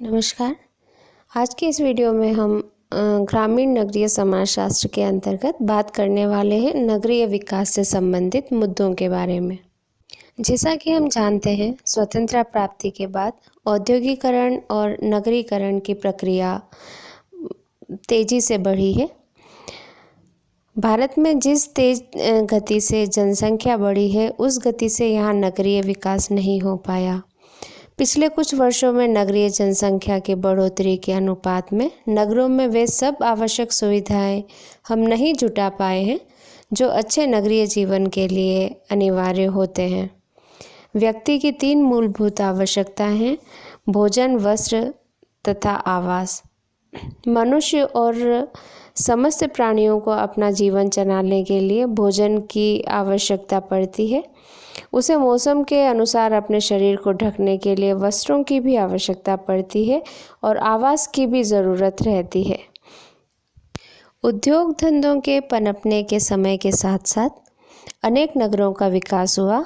नमस्कार। आज के इस वीडियो में हम ग्रामीण नगरीय समाजशास्त्र के अंतर्गत बात करने वाले हैं नगरीय विकास से संबंधित मुद्दों के बारे में। जैसा कि हम जानते हैं, स्वतंत्रता प्राप्ति के बाद औद्योगिकरण और नगरीकरण की प्रक्रिया तेजी से बढ़ी है। भारत में जिस तेज गति से जनसंख्या बढ़ी है, उस गति से यहाँ नगरीय विकास नहीं हो पाया। पिछले कुछ वर्षों में नगरीय जनसंख्या की बढ़ोतरी के अनुपात में नगरों में वे सब आवश्यक सुविधाएं हम नहीं जुटा पाए हैं जो अच्छे नगरीय जीवन के लिए अनिवार्य होते हैं। व्यक्ति की 3 मूलभूत आवश्यकताएं हैं: भोजन, वस्त्र तथा आवास। मनुष्य और समस्त प्राणियों को अपना जीवन चलाने के लिए भोजन की आवश्यकता पड़ती है। उसे मौसम के अनुसार अपने शरीर को ढकने के लिए वस्त्रों की भी आवश्यकता पड़ती है और आवास की भी ज़रूरत रहती है। उद्योग धंधों के पनपने के समय के साथ साथ अनेक नगरों का विकास हुआ।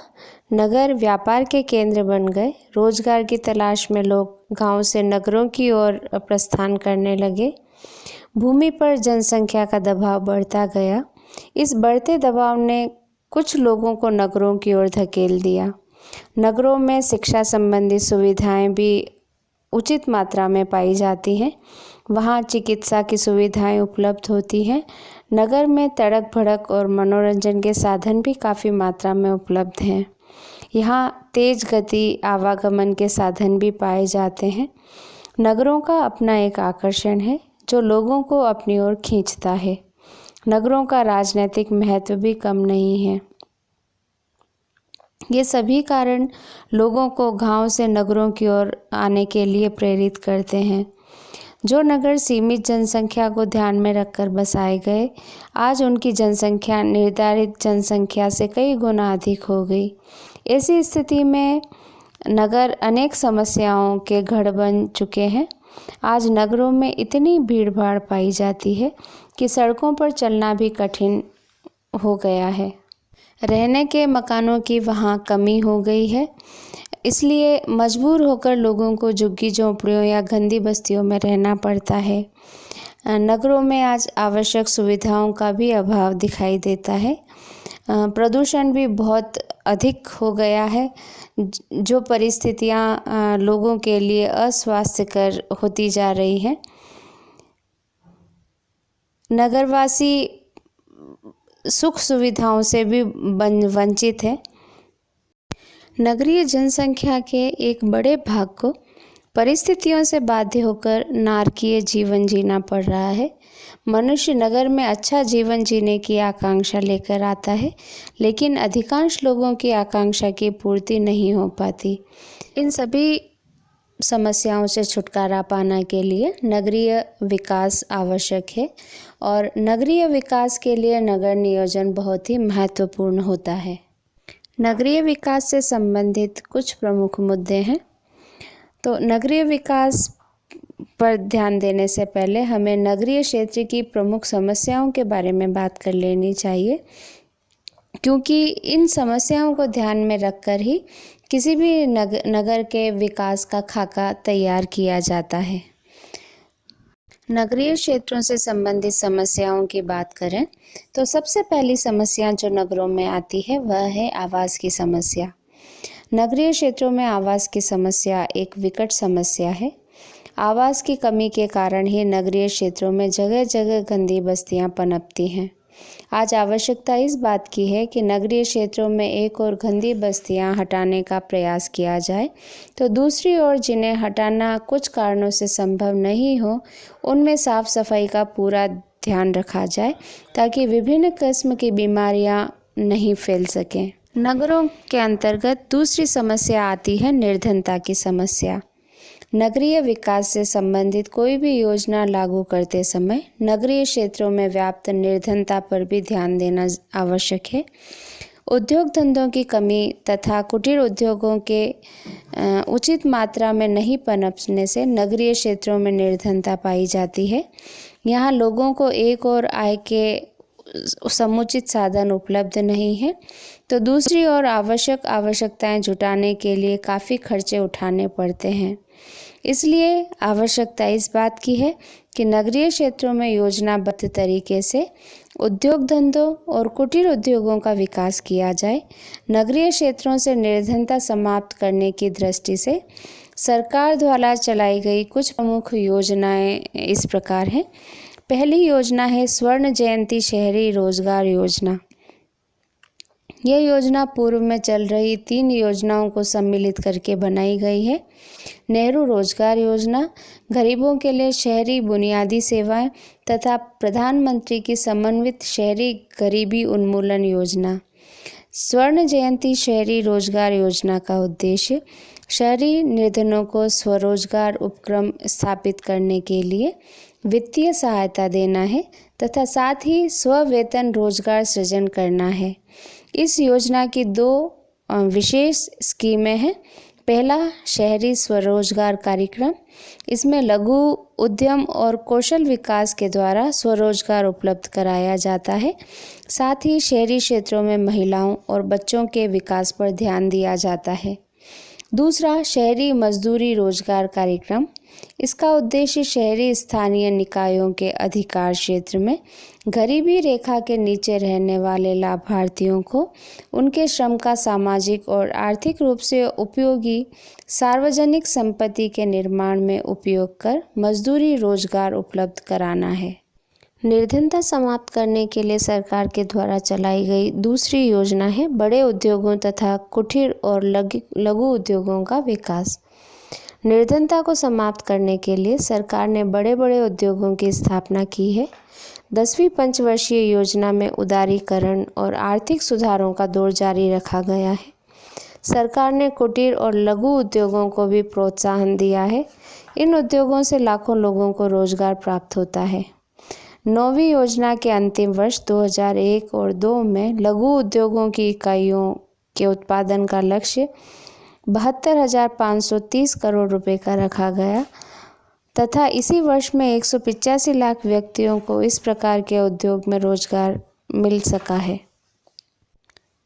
नगर व्यापार के केंद्र बन गए। रोजगार की तलाश में लोग गांव से नगरों की ओर प्रस्थान करने लगे। भूमि पर जनसंख्या का दबाव बढ़ता गया। इस बढ़ते दबाव ने कुछ लोगों को नगरों की ओर धकेल दिया। नगरों में शिक्षा संबंधी सुविधाएं भी उचित मात्रा में पाई जाती हैं। वहाँ चिकित्सा की सुविधाएं उपलब्ध होती हैं। नगर में तड़क भड़क और मनोरंजन के साधन भी काफ़ी मात्रा में उपलब्ध हैं। यहाँ तेज गति आवागमन के साधन भी पाए जाते हैं। नगरों का अपना एक आकर्षण है जो लोगों को अपनी ओर खींचता है। नगरों का राजनीतिक महत्व भी कम नहीं है। ये सभी कारण लोगों को गांव से नगरों की ओर आने के लिए प्रेरित करते हैं। जो नगर सीमित जनसंख्या को ध्यान में रखकर बसाए गए, आज उनकी जनसंख्या निर्धारित जनसंख्या से कई गुना अधिक हो गई। ऐसी स्थिति में नगर अनेक समस्याओं के गढ़ बन चुके हैं। आज नगरों में इतनी भीड़-भाड़ पाई जाती है कि सड़कों पर चलना भी कठिन हो गया है। रहने के मकानों की वहाँ कमी हो गई है, इसलिए मजबूर होकर लोगों को झुग्गी झोंपड़ियों या गंदी बस्तियों में रहना पड़ता है। नगरों में आज आवश्यक सुविधाओं का भी अभाव दिखाई देता है। प्रदूषण भी बहुत अधिक हो गया है, जो परिस्थितियाँ लोगों के लिए अस्वास्थ्यकर होती जा रही हैं। नगरवासी सुख सुविधाओं से भी वंचित है। नगरीय जनसंख्या के एक बड़े भाग को परिस्थितियों से बाध्य होकर नारकीय जीवन जीना पड़ रहा है। मनुष्य नगर में अच्छा जीवन जीने की आकांक्षा लेकर आता है, लेकिन अधिकांश लोगों की आकांक्षा की पूर्ति नहीं हो पाती। इन सभी समस्याओं से छुटकारा पाने के लिए नगरीय विकास आवश्यक है और नगरीय विकास के लिए नगर नियोजन बहुत ही महत्वपूर्ण होता है। नगरीय विकास से संबंधित कुछ प्रमुख मुद्दे हैं। तो नगरीय विकास पर ध्यान देने से पहले हमें नगरीय क्षेत्र की प्रमुख समस्याओं के बारे में बात कर लेनी चाहिए, क्योंकि इन समस्याओं को ध्यान में रखकर ही किसी भी नगर के विकास का खाका तैयार किया जाता है। नगरीय क्षेत्रों से संबंधित समस्याओं की बात करें तो सबसे पहली समस्या जो नगरों में आती है वह है आवास की समस्या। नगरीय क्षेत्रों में आवास की समस्या एक विकट समस्या है। आवास की कमी के कारण ही नगरीय क्षेत्रों में जगह जगह गंदी बस्तियां पनपती हैं। आज आवश्यकता इस बात की है कि नगरीय क्षेत्रों में एक और गंदी बस्तियां हटाने का प्रयास किया जाए, तो दूसरी ओर जिन्हें हटाना कुछ कारणों से संभव नहीं हो, उनमें साफ सफाई का पूरा ध्यान रखा जाए ताकि विभिन्न किस्म की बीमारियां नहीं फैल सकें। नगरों के अंतर्गत दूसरी समस्या आती है निर्धनता की समस्या। नगरीय विकास से संबंधित कोई भी योजना लागू करते समय नगरीय क्षेत्रों में व्याप्त निर्धनता पर भी ध्यान देना आवश्यक है। उद्योग धंधों की कमी तथा कुटीर उद्योगों के उचित मात्रा में नहीं पनपने से नगरीय क्षेत्रों में निर्धनता पाई जाती है। यहाँ लोगों को एक और आय के समुचित साधन उपलब्ध नहीं है, तो दूसरी ओर आवश्यकताएं जुटाने के लिए काफ़ी खर्चे उठाने पड़ते हैं। इसलिए आवश्यकता इस बात की है कि नगरीय क्षेत्रों में योजनाबद्ध तरीके से उद्योग धंधों और कुटीर उद्योगों का विकास किया जाए। नगरीय क्षेत्रों से निर्धनता समाप्त करने की दृष्टि से सरकार द्वारा चलाई गई कुछ प्रमुख योजनाएं इस प्रकार हैं। पहली योजना है स्वर्ण जयंती शहरी रोजगार योजना। यह योजना पूर्व में चल रही 3 योजनाओं को सम्मिलित करके बनाई गई है। नेहरू रोजगार योजना, गरीबों के लिए शहरी बुनियादी सेवाएं तथा प्रधानमंत्री की समन्वित शहरी गरीबी उन्मूलन योजना। स्वर्ण जयंती शहरी रोजगार योजना का उद्देश्य शहरी निर्धनों को स्वरोजगार उपक्रम स्थापित करने के लिए वित्तीय सहायता देना है तथा साथ ही स्ववेतन रोजगार सृजन करना है। इस योजना की 2 विशेष स्कीमें हैं। पहला, शहरी स्वरोजगार कार्यक्रम। इसमें लघु उद्यम और कौशल विकास के द्वारा स्वरोजगार उपलब्ध कराया जाता है। साथ ही शहरी क्षेत्रों में महिलाओं और बच्चों के विकास पर ध्यान दिया जाता है। दूसरा, शहरी मजदूरी रोजगार कार्यक्रम। इसका उद्देश्य शहरी स्थानीय निकायों के अधिकार क्षेत्र में गरीबी रेखा के नीचे रहने वाले लाभार्थियों को उनके श्रम का सामाजिक और आर्थिक रूप से उपयोगी सार्वजनिक संपत्ति के निर्माण में उपयोग कर मजदूरी रोजगार उपलब्ध कराना है। निर्धनता समाप्त करने के लिए सरकार के द्वारा चलाई गई दूसरी योजना है बड़े उद्योगों तथा कुटीर और लघु उद्योगों का विकास। निर्धनता को समाप्त करने के लिए सरकार ने बड़े बड़े उद्योगों की स्थापना की है। 10वीं पंचवर्षीय योजना में उदारीकरण और आर्थिक सुधारों का दौर जारी रखा गया है। सरकार ने कुटीर और लघु उद्योगों को भी प्रोत्साहन दिया है। इन उद्योगों से लाखों लोगों को रोजगार प्राप्त होता है। 9वीं योजना के अंतिम वर्ष 2001 और 2 में लघु उद्योगों की इकाइयों के उत्पादन का लक्ष्य 72,530 करोड़ रुपए का रखा गया तथा इसी वर्ष में 185 लाख व्यक्तियों को इस प्रकार के उद्योग में रोजगार मिल सका है।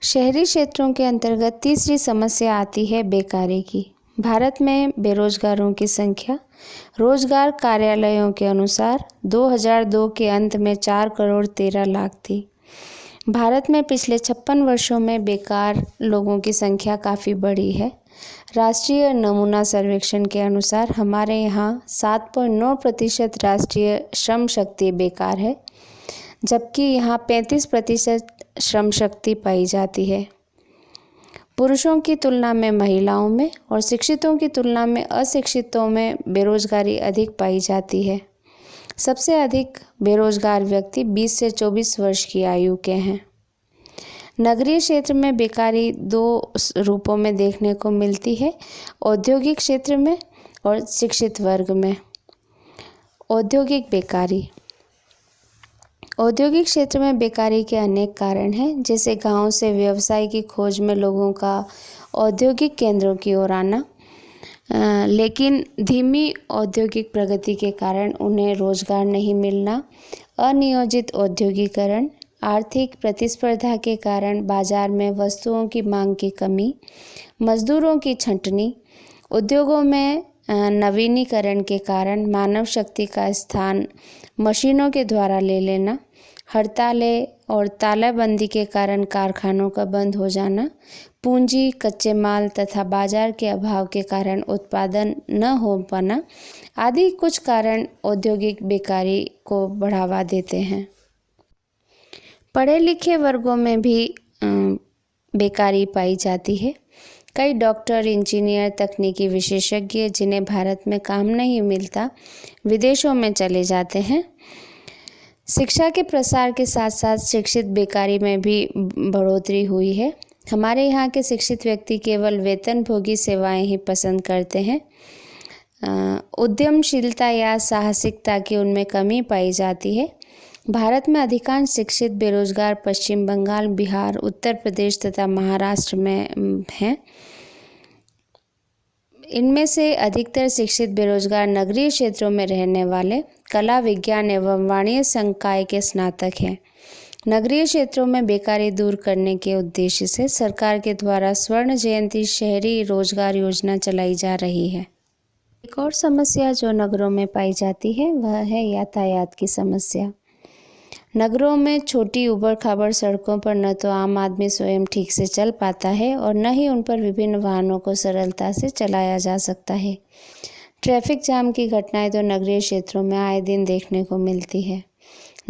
शहरी क्षेत्रों के अंतर्गत तीसरी समस्या आती है बेकारी की। भारत में बेरोजगारों की संख्या रोजगार कार्यालयों के अनुसार 2002 के अंत में 4 करोड़ 13 लाख थी। भारत में पिछले 56 वर्षों में बेकार लोगों की संख्या काफ़ी बढ़ी है। राष्ट्रीय नमूना सर्वेक्षण के अनुसार हमारे यहाँ 7.9% राष्ट्रीय श्रम शक्ति बेकार है, जबकि यहाँ 35% श्रम शक्ति पाई जाती है। पुरुषों की तुलना में महिलाओं में और शिक्षितों की तुलना में अशिक्षितों में बेरोजगारी अधिक पाई जाती है। सबसे अधिक बेरोजगार व्यक्ति 20 से 24 वर्ष की आयु के हैं। नगरीय क्षेत्र में बेकारी 2 रूपों में देखने को मिलती है, औद्योगिक क्षेत्र में और शिक्षित वर्ग में। औद्योगिक बेकारी। औद्योगिक क्षेत्र में बेकारी के अनेक कारण हैं, जैसे गांव से व्यवसाय की खोज में लोगों का औद्योगिक केंद्रों की ओर आना, लेकिन धीमी औद्योगिक प्रगति के कारण उन्हें रोजगार नहीं मिलना, अनियोजित औद्योगिकरण, आर्थिक प्रतिस्पर्धा के कारण बाजार में वस्तुओं की मांग की कमी, मजदूरों की छंटनी, उद्योगों में नवीनीकरण के कारण मानव शक्ति का स्थान मशीनों के द्वारा ले लेना, हड़तालें और तालाबंदी के कारण कारखानों का बंद हो जाना, पूंजी, कच्चे माल तथा बाजार के अभाव के कारण उत्पादन न हो पाना आदि कुछ कारण औद्योगिक बेकारी को बढ़ावा देते हैं। पढ़े लिखे वर्गों में भी बेकारी पाई जाती है। कई डॉक्टर, इंजीनियर, तकनीकी विशेषज्ञ जिन्हें भारत में काम नहीं मिलता, विदेशों में चले जाते हैं। शिक्षा के प्रसार के साथ साथ शिक्षित बेकारी में भी बढ़ोतरी हुई है। हमारे यहाँ के शिक्षित व्यक्ति केवल वेतनभोगी सेवाएं ही पसंद करते हैं। उद्यमशीलता या साहसिकता की उनमें कमी पाई जाती है। भारत में अधिकांश शिक्षित बेरोजगार पश्चिम बंगाल, बिहार, उत्तर प्रदेश तथा महाराष्ट्र में हैं। इनमें से अधिकतर शिक्षित बेरोजगार नगरीय क्षेत्रों में रहने वाले कला, विज्ञान एवं वाणिज्य संकाय के स्नातक हैं। नगरीय क्षेत्रों में बेकारी दूर करने के उद्देश्य से सरकार के द्वारा स्वर्ण जयंती शहरी रोजगार योजना चलाई जा रही है। एक और समस्या जो नगरों में पाई जाती है वह है यातायात की समस्या। नगरों में छोटी ऊबड़-खाबड़ सड़कों पर न तो आम आदमी स्वयं ठीक से चल पाता है और न ही उन पर विभिन्न वाहनों को सरलता से चलाया जा सकता है। ट्रैफिक जाम की घटनाएं तो नगरीय क्षेत्रों में आए दिन देखने को मिलती है।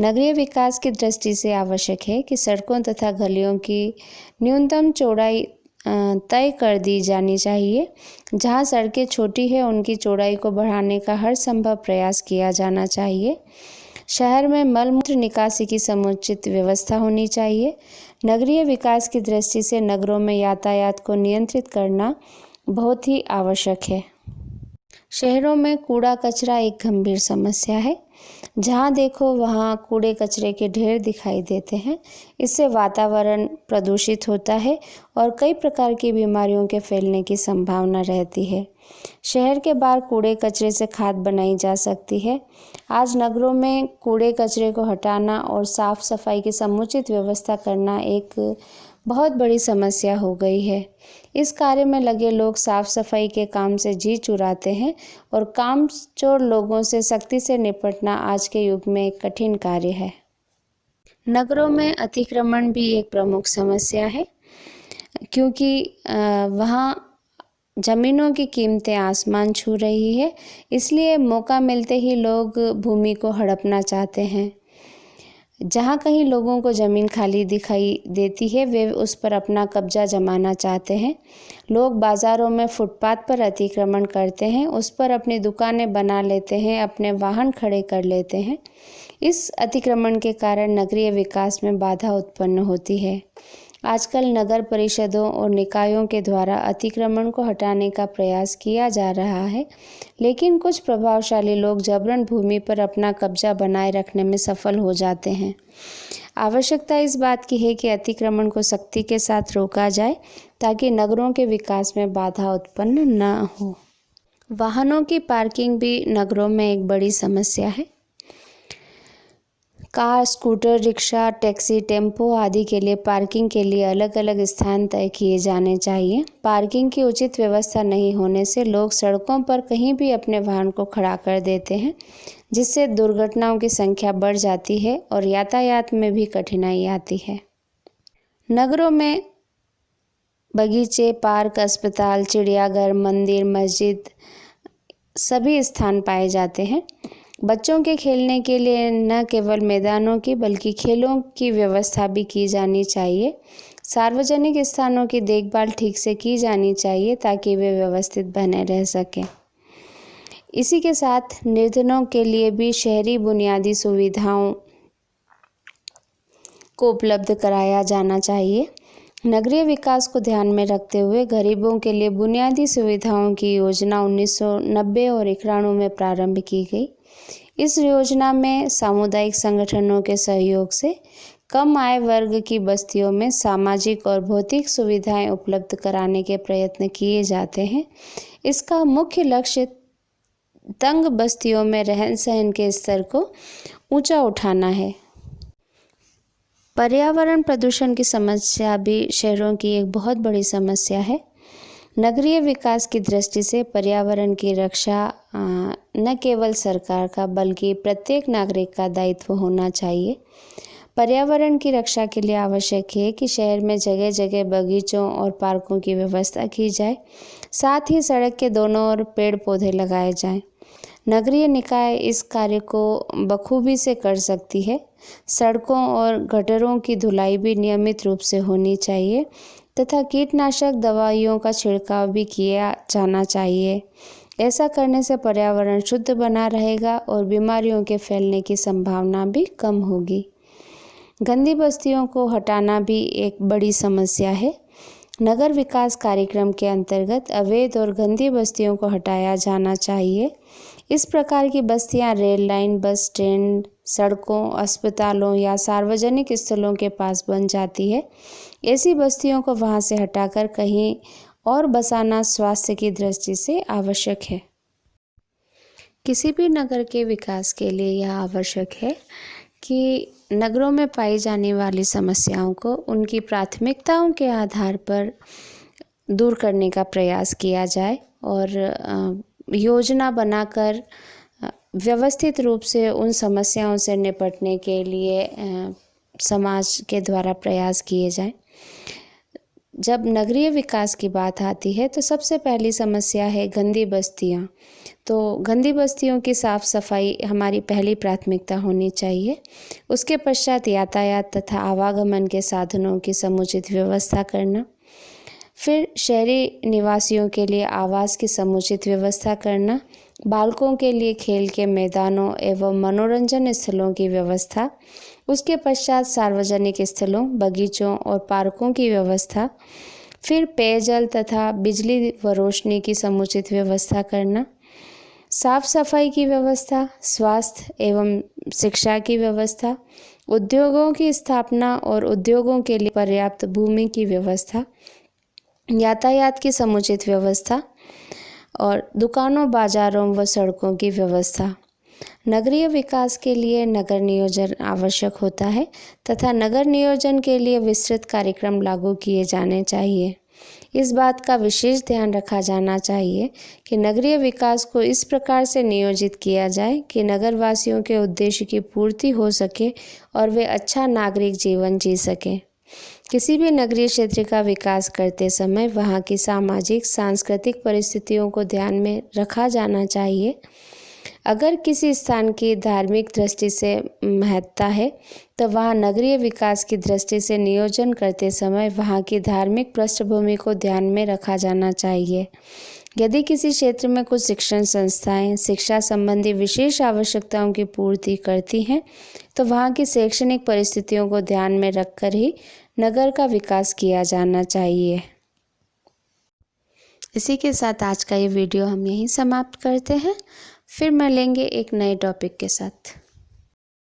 नगरीय विकास की दृष्टि से आवश्यक है कि सड़कों तथा गलियों की न्यूनतम चौड़ाई तय कर दी जानी चाहिए। जहां सड़कें छोटी है उनकी चौड़ाई को बढ़ाने का हर संभव प्रयास किया जाना चाहिए। शहर में मल-मूत्र निकासी की समुचित व्यवस्था होनी चाहिए। नगरीय विकास की दृष्टि से नगरों में यातायात को नियंत्रित करना बहुत ही आवश्यक है। शहरों में कूड़ा कचरा एक गंभीर समस्या है। जहाँ देखो वहाँ कूड़े कचरे के ढेर दिखाई देते हैं। इससे वातावरण प्रदूषित होता है और कई प्रकार की बीमारियों के फैलने की संभावना रहती है। शहर के बाहर कूड़े कचरे से खाद बनाई जा सकती है। आज नगरों में कूड़े कचरे को हटाना और साफ सफाई की समुचित व्यवस्था करना एक बहुत बड़ी समस्या हो गई है। इस कार्य में लगे लोग साफ सफाई के काम से जी चुराते हैं और कामचोर लोगों से सख्ती से निपटना आज के युग में एक कठिन कार्य है। नगरों में अतिक्रमण भी एक प्रमुख समस्या है, क्योंकि वहाँ ज़मीनों की कीमतें आसमान छू रही है। इसलिए मौका मिलते ही लोग भूमि को हड़पना चाहते हैं। जहाँ कहीं लोगों को ज़मीन खाली दिखाई देती है वे उस पर अपना कब्जा जमाना चाहते हैं। लोग बाज़ारों में फुटपाथ पर अतिक्रमण करते हैं, उस पर अपनी दुकानें बना लेते हैं, अपने वाहन खड़े कर लेते हैं। इस अतिक्रमण के कारण नगरीय विकास में बाधा उत्पन्न होती है। आजकल नगर परिषदों और निकायों के द्वारा अतिक्रमण को हटाने का प्रयास किया जा रहा है, लेकिन कुछ प्रभावशाली लोग जबरन भूमि पर अपना कब्जा बनाए रखने में सफल हो जाते हैं। आवश्यकता इस बात की है कि अतिक्रमण को सख्ती के साथ रोका जाए ताकि नगरों के विकास में बाधा उत्पन्न न हो। वाहनों की पार्किंग भी नगरों में एक बड़ी समस्या है। Car, scooter, rickshaw, taxi, tempo आदि के लिए पार्किंग के लिए अलग अलग स्थान तय किए जाने चाहिए। पार्किंग की उचित व्यवस्था नहीं होने से लोग सड़कों पर कहीं भी अपने वाहन को खड़ा कर देते हैं, जिससे दुर्घटनाओं की संख्या बढ़ जाती है और यातायात में भी कठिनाई आती है। नगरों में बगीचे, पार्क, अस्पताल, चिड़ियाघर, मंदिर, मस्जिद सभी स्थान पाए जाते हैं। बच्चों के खेलने के लिए न केवल मैदानों की बल्कि खेलों की व्यवस्था भी की जानी चाहिए। सार्वजनिक स्थानों की देखभाल ठीक से की जानी चाहिए ताकि वे व्यवस्थित बने रह सकें। इसी के साथ निर्धनों के लिए भी शहरी बुनियादी सुविधाओं को उपलब्ध कराया जाना चाहिए। नगरीय विकास को ध्यान में रखते हुए गरीबों के लिए बुनियादी सुविधाओं की योजना 1990 और 91 में प्रारंभ की गई। इस योजना में सामुदायिक संगठनों के सहयोग से कम आय वर्ग की बस्तियों में सामाजिक और भौतिक सुविधाएं उपलब्ध कराने के प्रयत्न किए जाते हैं। इसका मुख्य लक्ष्य तंग बस्तियों में रहन सहन के स्तर को ऊंचा उठाना है। पर्यावरण प्रदूषण की समस्या भी शहरों की एक बहुत बड़ी समस्या है। नगरीय विकास की दृष्टि से पर्यावरण की रक्षा न केवल सरकार का बल्कि प्रत्येक नागरिक का दायित्व होना चाहिए। पर्यावरण की रक्षा के लिए आवश्यक है कि शहर में जगह जगह बगीचों और पार्कों की व्यवस्था की जाए। साथ ही सड़क के दोनों ओर पेड़ पौधे लगाए जाएं। नगरीय निकाय इस कार्य को बखूबी से कर सकती है। सड़कों और गटरों की धुलाई भी नियमित रूप से होनी चाहिए तथा कीटनाशक दवाइयों का छिड़काव भी किया जाना चाहिए। ऐसा करने से पर्यावरण शुद्ध बना रहेगा और बीमारियों के फैलने की संभावना भी कम होगी। गंदी बस्तियों को हटाना भी एक बड़ी समस्या है। नगर विकास कार्यक्रम के अंतर्गत अवैध और गंदी बस्तियों को हटाया जाना चाहिए। इस प्रकार की बस्तियां रेल लाइन, बस स्टैंड, सड़कों, अस्पतालों या सार्वजनिक स्थलों के पास बन जाती है। ऐसी बस्तियों को वहां से हटाकर कहीं और बसाना स्वास्थ्य की दृष्टि से आवश्यक है। किसी भी नगर के विकास के लिए यह आवश्यक है कि नगरों में पाई जाने वाली समस्याओं को उनकी प्राथमिकताओं के आधार पर दूर करने का प्रयास किया जाए और योजना बनाकर व्यवस्थित रूप से उन समस्याओं से निपटने के लिए समाज के द्वारा प्रयास किए जाएं। जब नगरीय विकास की बात आती है तो सबसे पहली समस्या है गंदी बस्तियां। तो गंदी बस्तियों की साफ़ सफाई हमारी पहली प्राथमिकता होनी चाहिए। उसके पश्चात यातायात तथा आवागमन के साधनों की समुचित व्यवस्था करना, फिर शहरी निवासियों के लिए आवास की समुचित व्यवस्था करना, बालकों के लिए खेल के मैदानों एवं मनोरंजन स्थलों की व्यवस्था, उसके पश्चात सार्वजनिक स्थलों, बगीचों और पार्कों की व्यवस्था, फिर पेयजल तथा बिजली व रोशनी की समुचित व्यवस्था करना, साफ सफाई की व्यवस्था, स्वास्थ्य एवं शिक्षा की व्यवस्था, उद्योगों की स्थापना और उद्योगों के लिए पर्याप्त भूमि की व्यवस्था, यातायात की समुचित व्यवस्था और दुकानों, बाजारों व सड़कों की व्यवस्था। नगरीय विकास के लिए नगर नियोजन आवश्यक होता है तथा नगर नियोजन के लिए विस्तृत कार्यक्रम लागू किए जाने चाहिए। इस बात का विशेष ध्यान रखा जाना चाहिए कि नगरीय विकास को इस प्रकार से नियोजित किया जाए कि नगरवासियों के उद्देश्य की पूर्ति हो सके और वे अच्छा नागरिक जीवन जी सकें। किसी भी नगरीय क्षेत्र का विकास करते समय वहाँ की सामाजिक सांस्कृतिक परिस्थितियों को ध्यान में रखा जाना चाहिए। अगर किसी स्थान की धार्मिक दृष्टि से महत्ता है तो वहाँ नगरीय विकास की दृष्टि से नियोजन करते समय वहाँ की धार्मिक पृष्ठभूमि को ध्यान में रखा जाना चाहिए। यदि किसी क्षेत्र में कुछ शिक्षण संस्थाएं शिक्षा संबंधी विशेष आवश्यकताओं की पूर्ति करती हैं तो वहाँ की शैक्षणिक परिस्थितियों को ध्यान में रखकर ही नगर का विकास किया जाना चाहिए। इसी के साथ आज का ये वीडियो हम यहीं समाप्त करते हैं। फिर मिलेंगे एक नए टॉपिक के साथ।